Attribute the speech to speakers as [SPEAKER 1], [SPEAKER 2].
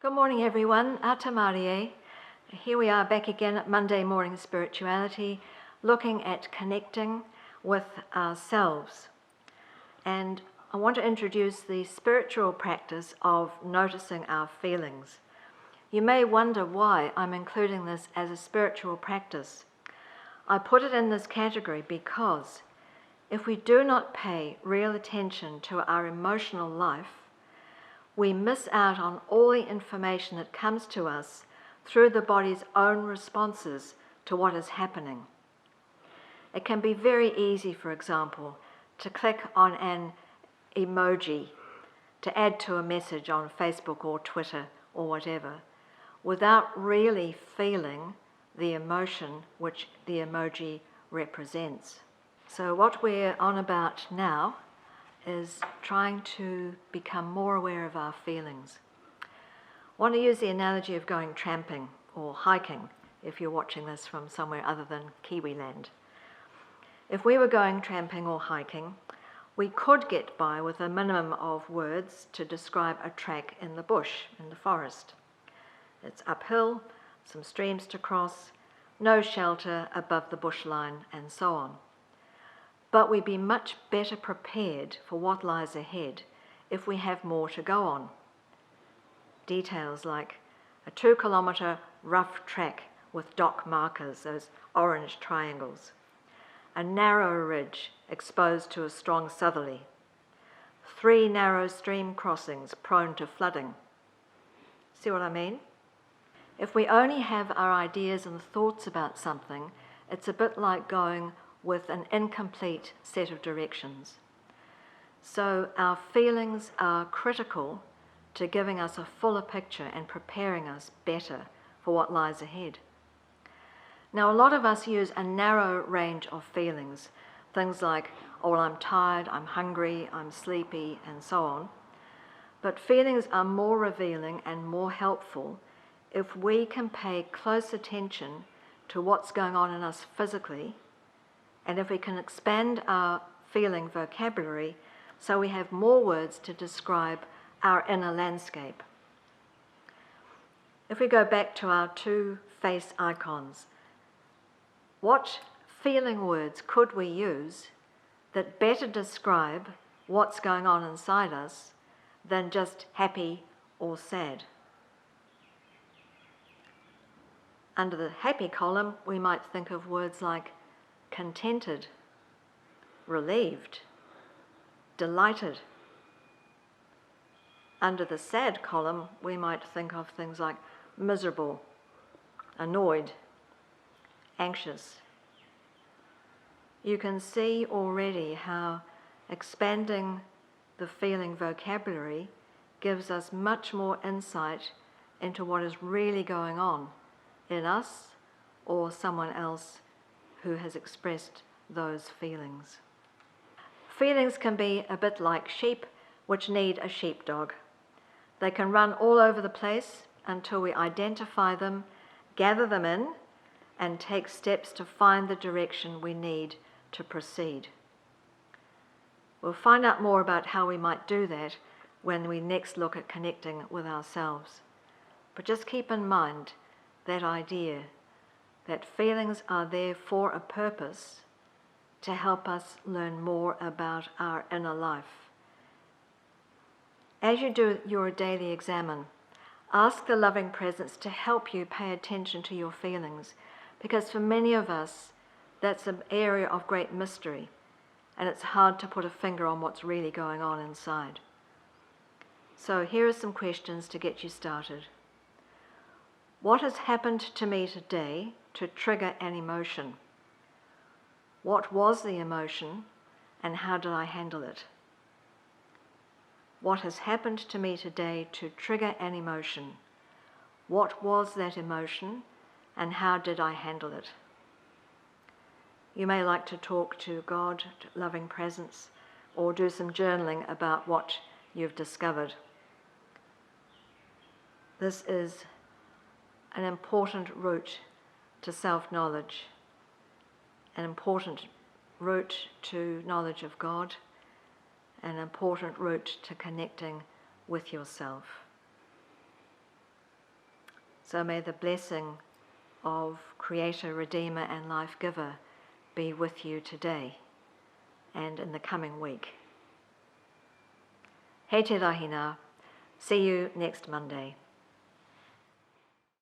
[SPEAKER 1] Good morning, everyone. Ata Marie. Here we are back again at Monday Morning Spirituality, looking at connecting with ourselves. And I want to introduce the spiritual practice of noticing our feelings. You may wonder why I'm including this as a spiritual practice. I put it in this category because if we do not pay real attention to our emotional life, we miss out on all the information that comes to us through the body's own responses to what is happening. It can be very easy, for example, to click on an emoji to add to a message on Facebook or Twitter or whatever, without really feeling the emotion which the emoji represents. So what we're on about now is trying to become more aware of our feelings. I want to use the analogy of going tramping or hiking if you're watching this from somewhere other than Kiwi land. If we were going tramping or hiking, we could get by with a minimum of words to describe a track in the bush, in the forest. It's uphill, some streams to cross, no shelter above the bush line, and so on. But we'd be much better prepared for what lies ahead if we have more to go on. Details like a 2-kilometre rough track with dock markers, those orange triangles, a narrow ridge exposed to a strong southerly, 3 narrow stream crossings prone to flooding. See what I mean? If we only have our ideas and thoughts about something, it's a bit like going with an incomplete set of directions. So our feelings are critical to giving us a fuller picture and preparing us better for what lies ahead. Now, a lot of us use a narrow range of feelings, things like, oh, well, I'm tired, I'm hungry, I'm sleepy, and so on. But feelings are more revealing and more helpful if we can pay close attention to what's going on in us physically, and if we can expand our feeling vocabulary so we have more words to describe our inner landscape. If we go back to our 2 face icons, what feeling words could we use that better describe what's going on inside us than just happy or sad? Under the happy column, we might think of words like contented, relieved, delighted. Under the sad column, we might think of things like miserable, annoyed, anxious. You can see already how expanding the feeling vocabulary gives us much more insight into what is really going on in us or someone else who has expressed those feelings. Feelings can be a bit like sheep which need a sheepdog. They can run all over the place until we identify them, gather them in, and take steps to find the direction we need to proceed. We'll find out more about how we might do that when we next look at connecting with ourselves. But just keep in mind that idea that feelings are there for a purpose to help us learn more about our inner life. As you do your daily examine, ask the loving presence to help you pay attention to your feelings, because for many of us, that's an area of great mystery, and it's hard to put a finger on what's really going on inside. So here are some questions to get you started. What has happened to me today to trigger an emotion? What was the emotion and how did I handle it? What has happened to me today to trigger an emotion? What was that emotion and how did I handle it? You may like to talk to God, to loving presence, or do some journaling about what you've discovered. This is an important route to self-knowledge, an important route to knowledge of God, an important route to connecting with yourself. So may the blessing of Creator, Redeemer and Life Giver be with you today and in the coming week. Hei te rahina. See you next Monday.